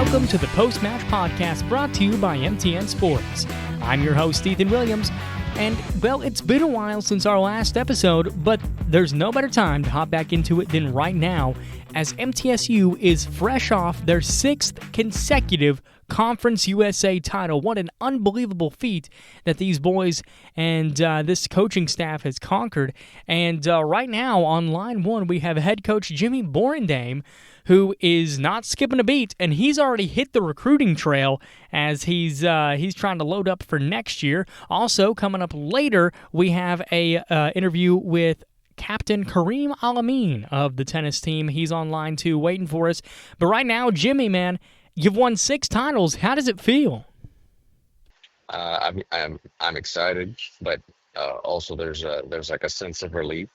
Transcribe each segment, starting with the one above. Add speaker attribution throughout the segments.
Speaker 1: welcome to the Post-Match Podcast brought to you by MTN Sports. I'm your host, Ethan Williams, and, well, it's been a while since our last episode, but there's no better time to hop back into it than right now, as MTSU is fresh off their 6th consecutive Conference USA title. What an unbelievable feat that these boys and this coaching staff has conquered. And right now on line one, we have head coach Jimmy Borendame, who is not skipping a beat, and he's already hit the recruiting trail as he's trying to load up for next year. Also, coming up later, we have a interview with Captain Kareem Alameen of the tennis team. He's on line two, waiting for us. But right now, Jimmy, man, you've won 6 titles. How does it feel?
Speaker 2: I'm excited, but also there's like a sense of relief.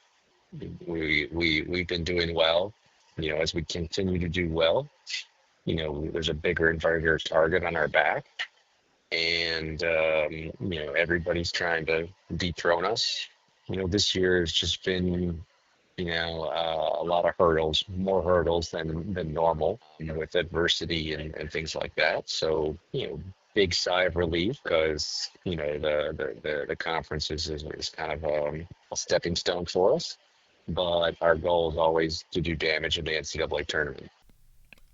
Speaker 2: We've been doing well. You know, as we continue to do well, you know, there's a bigger and bigger target on our back, and you know, everybody's trying to dethrone us. You know, this year has just been, you know, a lot of hurdles, more hurdles than normal, you know, with adversity and things like that. So, you know, big sigh of relief because, you know, the conference is kind of a stepping stone for us. But our goal is always to do damage in the NCAA tournament.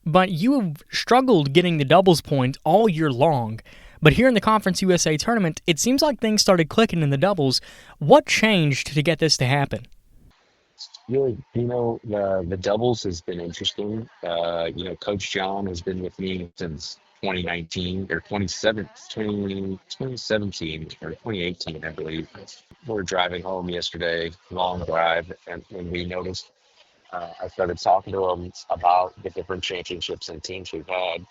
Speaker 1: But you have struggled getting the doubles point all year long. But here in the Conference USA tournament, it seems like things started clicking in the doubles. What changed to get this to happen?
Speaker 2: Really, you know, the doubles has been interesting. You know, Coach John has been with me since 2019 or 2017 or 2018, I believe. We were driving home yesterday, long drive, and when we noticed, I started talking to him about the different championships and teams we've had.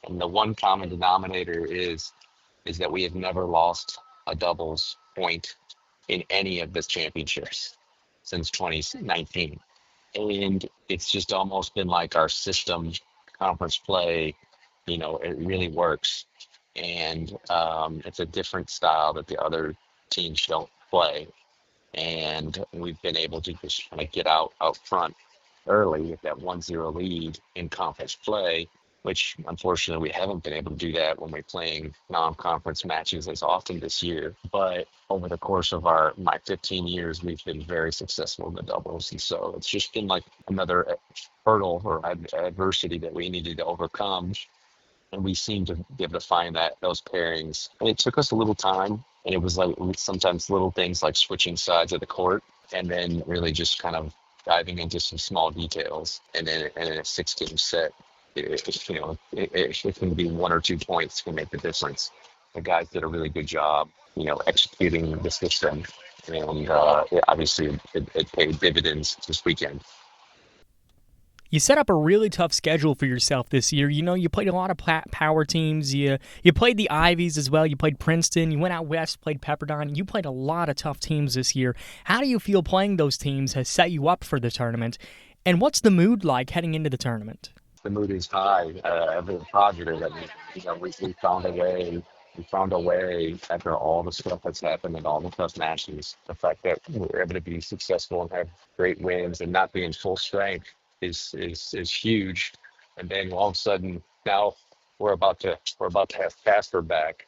Speaker 2: And the one common denominator is that we have never lost a doubles point in any of the championships since 2019. And it's just almost been like our system, conference play, you know, it really works. And it's a different style that the other teams don't play. And we've been able to just kind of get out front early with that 1-0 lead in conference play, which unfortunately we haven't been able to do that when we're playing non-conference matches as often this year. But over the course of my 15 years, we've been very successful in the doubles. And so it's just been like another hurdle or adversity that we needed to overcome. And we seem to be able to find those pairings. And it took us a little time. And it was like sometimes little things like switching sides of the court and then really just kind of diving into some small details. And then in a 6-game set, it can be 1 or 2 points can make the difference. The guys did a really good job, you know, executing the system. And obviously it paid dividends this weekend.
Speaker 1: You set up a really tough schedule for yourself this year. You know, you played a lot of power teams. You played the Ivies as well. You played Princeton. You went out west, played Pepperdine. You played a lot of tough teams this year. How do you feel playing those teams has set you up for the tournament? And what's the mood like heading into the tournament?
Speaker 2: The mood is high. Everything's positive. I mean, you know, we found a way. We found a way after all the stuff that's happened and all the tough matches. The fact that we were able to be successful and have great wins and not be in full strength is huge. And then all of a sudden now we're about to have Casper back,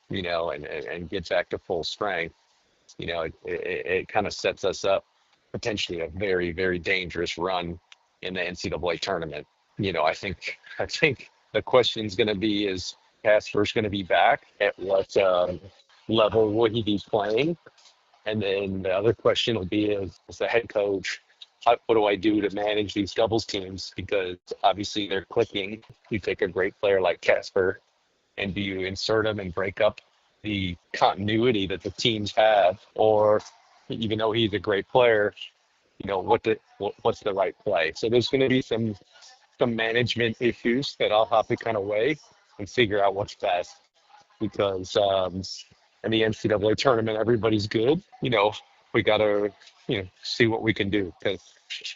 Speaker 2: you know, and get back to full strength. You know, it kind of sets us up potentially a very, very dangerous run in the NCAA tournament. You know, I think the question is going to be, is Casper's going to be back? At what level will he be playing? And then the other question will be, as the head coach, what do I do to manage these doubles teams? Because obviously they're clicking. You take a great player like Casper, and do you insert him and break up the continuity that the teams have? Or even though he's a great player, you know, what's the right play? So there's going to be some management issues that I'll have to kind of weigh and figure out what's best. Because in the NCAA tournament, everybody's good. You know, we got to, you know, see what we can do. Because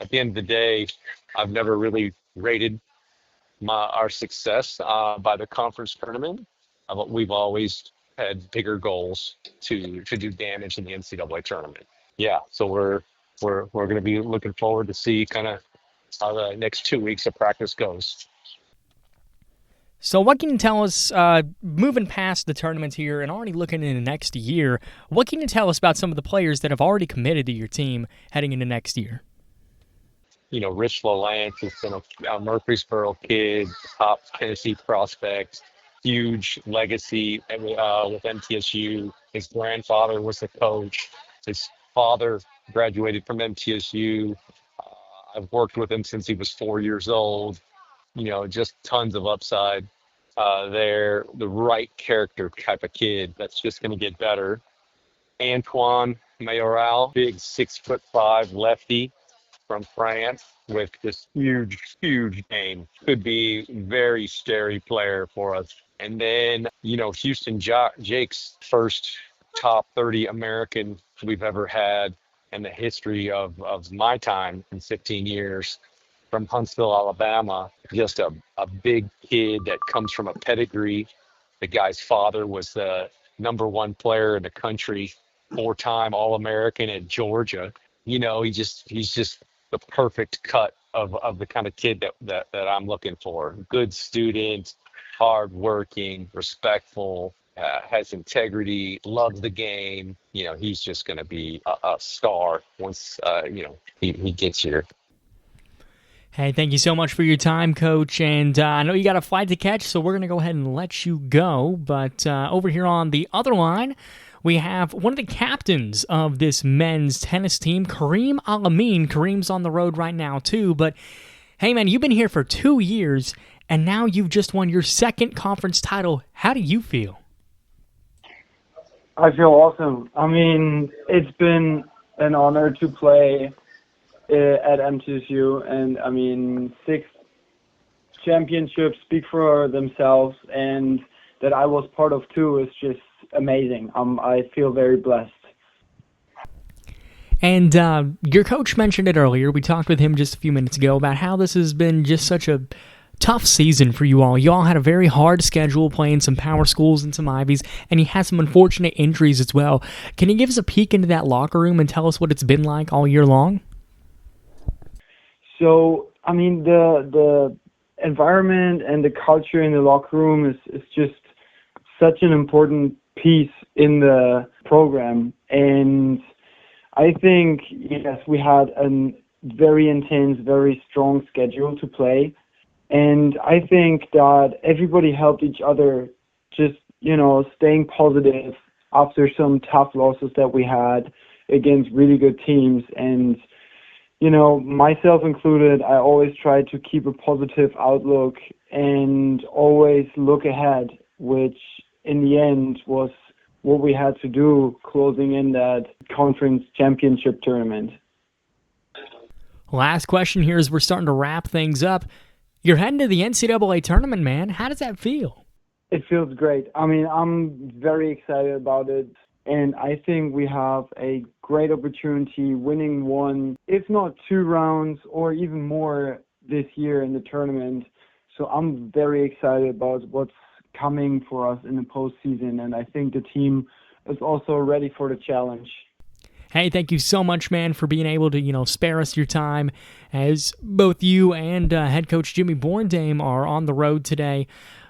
Speaker 2: at the end of the day, I've never really rated our success by the conference tournament. We've always had bigger goals to do damage in the NCAA tournament. Yeah, so we're going to be looking forward to see kind of how the next 2 weeks of practice goes.
Speaker 1: So what can you tell us, moving past the tournament here and already looking into next year, what can you tell us about some of the players that have already committed to your team heading into next year?
Speaker 2: Rich LaLance has been a Murfreesboro kid, top Tennessee prospect, huge legacy with MTSU. His grandfather was the coach. His father graduated from MTSU. I've worked with him since he was 4 years old. Just tons of upside there. The right character type of kid that's just going to get better. Antoine Mayoral, big 6'5" lefty from France with this huge, huge game. Could be very scary player for us. And then, Houston Jake's first top 30 American we've ever had in the history of my time in 15 years from Huntsville, Alabama. Just a big kid that comes from a pedigree. The guy's father was the #1 player in the country, 4-time All-American at Georgia. He's just the perfect cut of the kind of kid that I'm looking for. Good student, hardworking, respectful, has integrity, loves the game. He's just going to be a star once he gets here.
Speaker 1: Hey, thank you so much for your time, Coach. And I know you got a flight to catch, so we're going to go ahead and let you go. But over here on the other line, we have one of the captains of this men's tennis team, Kareem Al-Amin. Kareem's on the road right now, too. But, hey, man, you've been here for 2 years, and now you've just won your second conference title. How do you feel?
Speaker 3: I feel awesome. I mean, it's been an honor to play at MTSU, and, 6 championships speak for themselves, and that I was part of 2 is just amazing. I feel very blessed.
Speaker 1: And your coach mentioned it earlier. We talked with him just a few minutes ago about how this has been just such a tough season for you all. You all had a very hard schedule playing some power schools and some Ivies, and you had some unfortunate injuries as well. Can you give us a peek into that locker room and tell us what it's been like all year long?
Speaker 3: So, the environment and the culture in the locker room is just such an important piece in the program. And I think, yes, we had a very intense, very strong schedule to play. And I think that everybody helped each other just, staying positive after some tough losses that we had against really good teams. And, myself included, I always try to keep a positive outlook and always look ahead, which in the end was what we had to do closing in that conference championship tournament.
Speaker 1: Last question here as we're starting to wrap things up. You're heading to the NCAA tournament, man. How does that feel?
Speaker 3: It feels great. I'm very excited about it. And I think we have a great opportunity winning 1, if not 2 rounds or even more this year in the tournament. So I'm very excited about what's coming for us in the postseason. And I think the team is also ready for the challenge.
Speaker 1: Hey, thank you so much, man, for being able to, spare us your time as both you and head coach Jimmy Borndame are on the road today.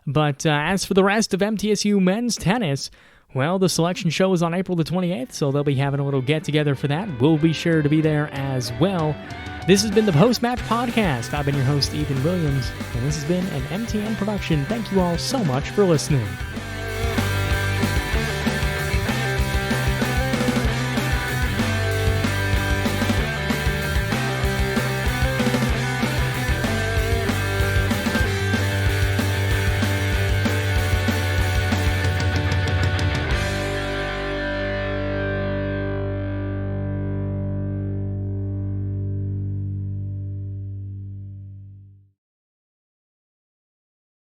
Speaker 1: But as for the rest of MTSU men's tennis, well, the selection show is on April the 28th, so they'll be having a little get-together for that. We'll be sure to be there as well. This has been the Post-Match Podcast. I've been your host, Ethan Williams, and this has been an MTN production. Thank you all so much for listening.